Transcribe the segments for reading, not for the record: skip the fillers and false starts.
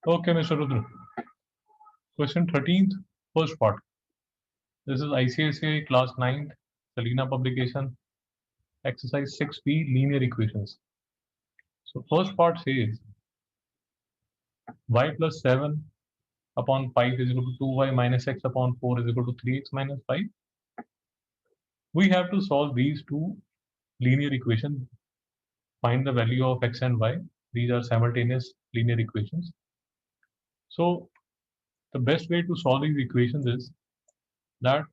Okay, Mr. Rudra. Question 13th, first part. This is ICSE class 9th, Selina publication, exercise 6B, linear equations. So first part says y plus 7 upon 5 is equal to 2y minus x upon 4 is equal to 3x minus 5. We have to solve these two linear equations, find the value of x and y. These are simultaneous linear equations. So the best way to solve these equations is that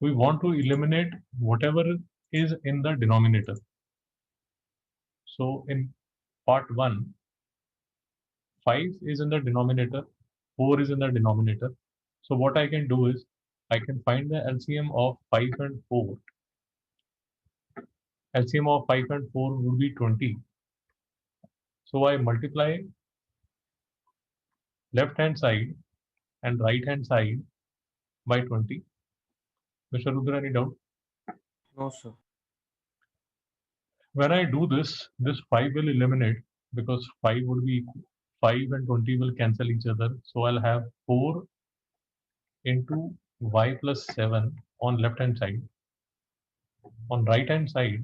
we want to eliminate whatever is in the denominator. So in part 1, 5 is in the denominator, 4 is in the denominator. So what I can do is I can find the LCM of 5 and 4. LCM of 5 and 4 would be 20. So I multiply left hand side and right hand side by 20. Mr. Rudra, any doubt? No, sir. When I do this, this 5 will eliminate because 5 would be 5 and 20 will cancel each other. So I'll have 4 into y plus 7 on left hand side. On right hand side,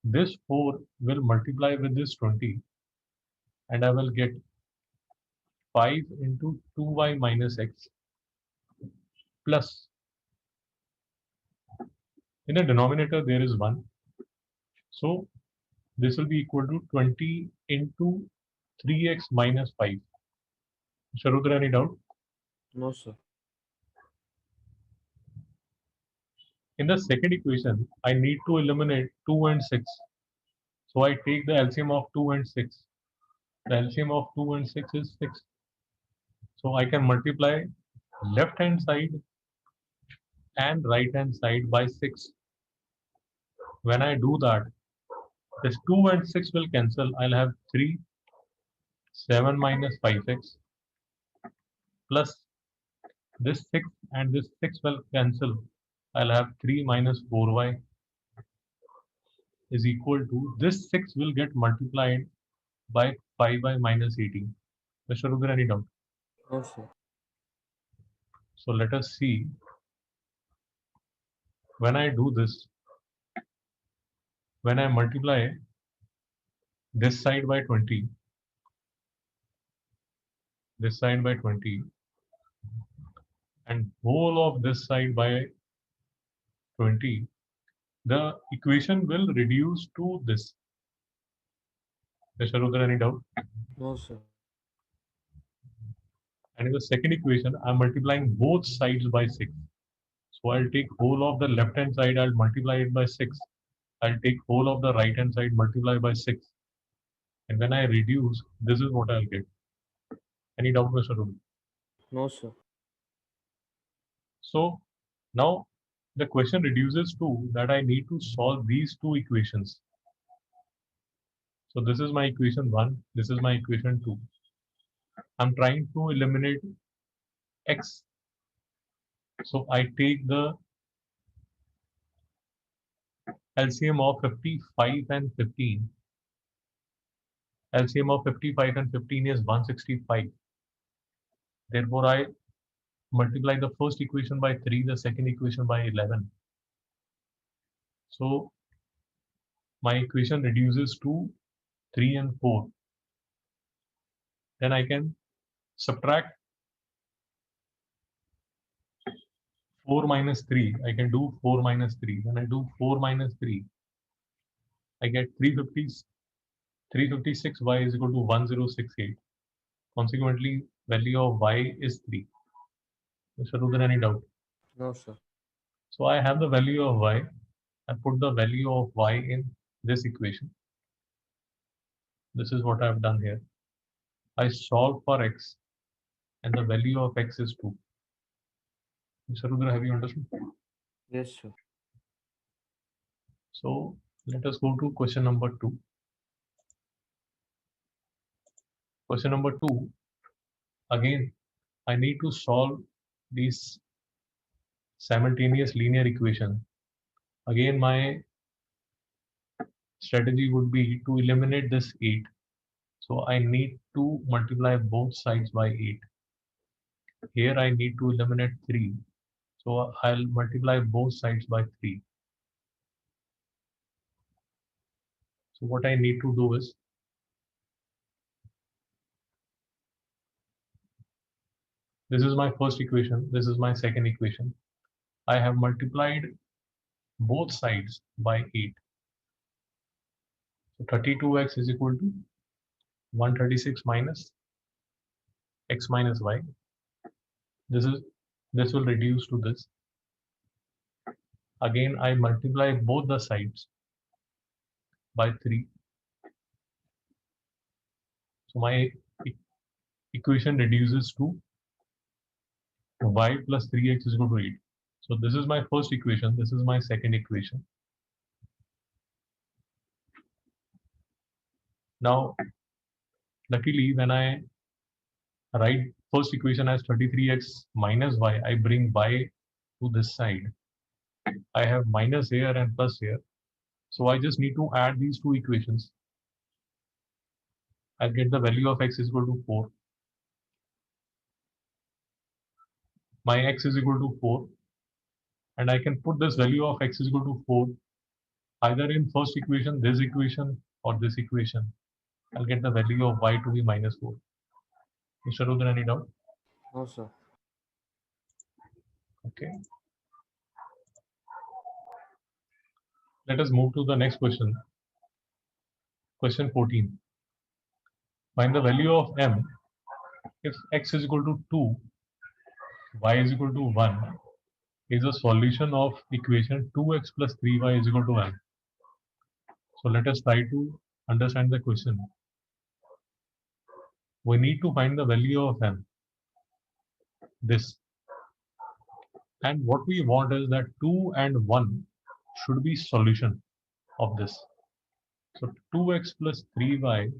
this 4 will multiply with this 20 and I will get 5 into 2y minus x plus, in the denominator there is 1. So this will be equal to 20 into 3x minus 5. Sharudra, any doubt? No, sir. In the second equation, I need to eliminate 2 and 6. So I take the LCM of 2 and 6. The LCM of 2 and 6 is 6. So I can multiply left hand side and right hand side by 6. When I do that, this 2 and 6 will cancel. I'll have 3, 7 minus 5x plus this 6 and this 6 will cancel. I'll have 3 minus 4y is equal to, this 6 will get multiplied by 5y minus 18. Mr. Rudra, any doubt? No, sir. So let us see. When I do this, when I multiply this side by 20, this side by 20, and whole of this side by 20, the equation will reduce to this. Mr. Rudra, any doubt? No, sir. And in the second equation, I'm multiplying both sides by 6. So I'll take whole of the left hand side, I'll multiply it by 6. I'll take whole of the right hand side, multiply by 6. And when I reduce, this is what I'll get. Any doubt, Mr. Rudra? No, sir. So now the question reduces to that I need to solve these two equations. So this is my equation 1, this is my equation 2. I'm trying to eliminate x. So I take the LCM of 55 and 15. LCM of 55 and 15 is 165. Therefore, I multiply the first equation by 3, the second equation by 11. So my equation reduces to 3 and 4. Then I can subtract 4 minus 3. I can do 4 minus 3. When I do 4 minus 3, I get 356 y is equal to 1068. Consequently, value of y is 3. Mr. Rudra, any doubt? No, sir. So I have the value of y. I put the value of y in this equation. This is what I have done here. I solve for x and the value of x is 2. Mr. Rudra, have you understood? Yes, sir. So let us go to question number 2. Question number 2, again, I need to solve these simultaneous linear equation. Again, my strategy would be to eliminate this 8. So I need to multiply both sides by 8. Here I need to eliminate 3. So I'll multiply both sides by 3. So what I need to do is, this is my first equation, this is my second equation. I have multiplied both sides by 8. So 32x is equal to 136 minus x minus y. This will reduce to this. Again, I multiply both the sides by 3. So my equation reduces to y plus 3x is equal to 8. So this is my first equation. This is my second equation. Now, luckily, when I write first equation as 33x minus y, I bring y to this side. I have minus here and plus here. So I just need to add these two equations. I'll get the value of x is equal to 4. My x is equal to 4. And I can put this value of x is equal to 4 either in first equation, this equation, or this equation. I'll get the value of y to be minus 4. Mr. Rudra, any doubt? No, sir. Okay. Let us move to the next question. Question 14. Find the value of m if x is equal to 2, y is equal to 1 is a solution of equation 2x plus 3y is equal to m. So let us try to understand the question. We need to find the value of m, this. And what we want is that 2 and 1 should be solution of this. So 2x plus 3y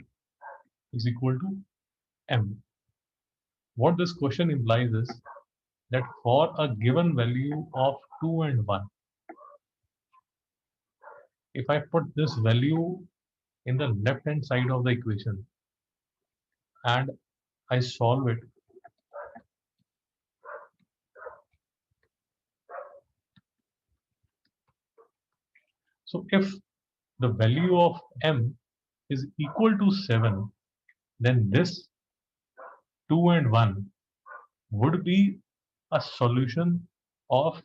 is equal to m. What this question implies is that for a given value of 2 and 1, if I put this value in the left hand side of the equation and I solve it, so if the value of m is equal to 7, then this 2 and 1 would be a solution of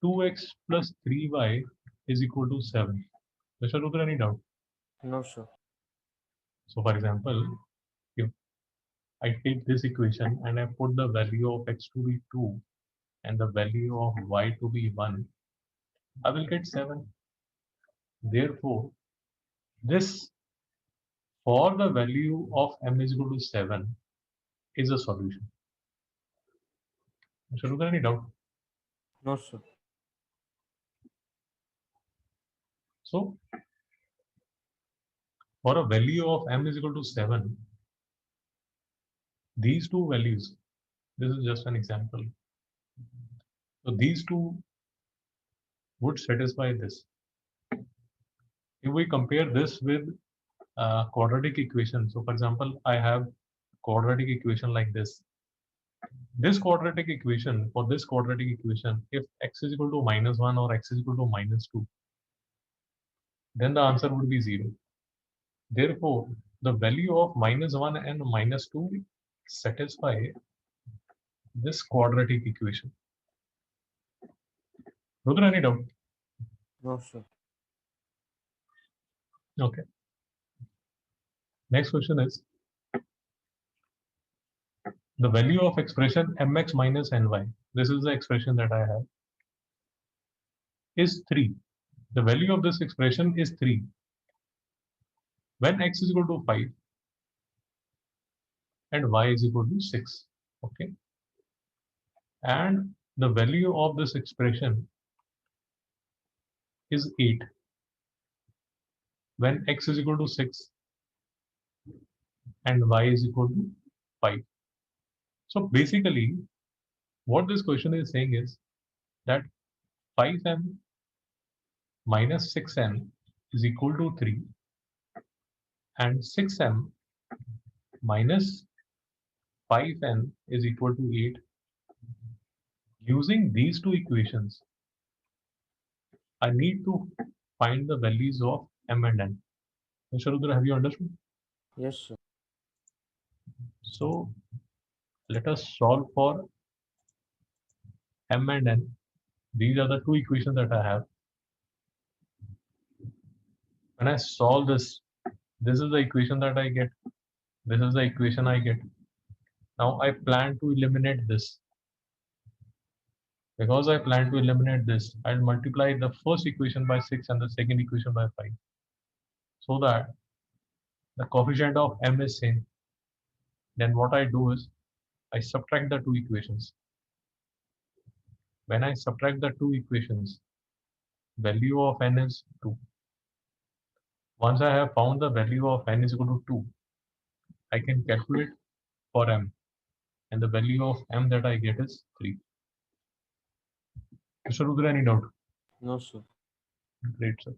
2x plus 3y is equal to 7. Mr. Rudra, any doubt? No, sir. So for example, if I take this equation and I put the value of x to be 2 and the value of y to be 1, I will get 7. Therefore, this for the value of m is equal to 7 is a solution. Mr. Rudra, any doubt? No, sir. So for a value of m is equal to 7, these two values, this is just an example. So these two would satisfy this. If we compare this with quadratic equation, so for example, I have quadratic equation like this. This quadratic equation, for this quadratic equation, if x is equal to minus 1 or x is equal to minus 2, then the answer would be 0. Therefore, the value of minus 1 and minus 2 satisfy this quadratic equation. Rudra, any doubt? No, sir. Okay. Next question is, the value of expression mx minus ny, this is the expression that I have, is 3. The value of this expression is 3 when x is equal to 5 and y is equal to 6. Okay. And the value of this expression is 8 when x is equal to 6 and y is equal to 5. So basically, what this question is saying is that 5m minus 6m is equal to 3, and 6m minus 5n is equal to 8. Using these two equations, I need to find the values of m and n. Mr. Rudra, have you understood? Yes, sir. So let us solve for m and n. These are the two equations that I have. When I solve this is the equation that I get. This is the equation I get. Now I plan to eliminate this. Because I plan to eliminate this, I'll multiply the first equation by 6 and the second equation by 5. So that the coefficient of m is same. Then what I do is I subtract the two equations. When I subtract the two equations, value of n is 2. Once I have found the value of n is equal to 2, I can calculate for m, and the value of m that I get is 3. Mr. Rudra, any doubt? No, sir. Great, sir.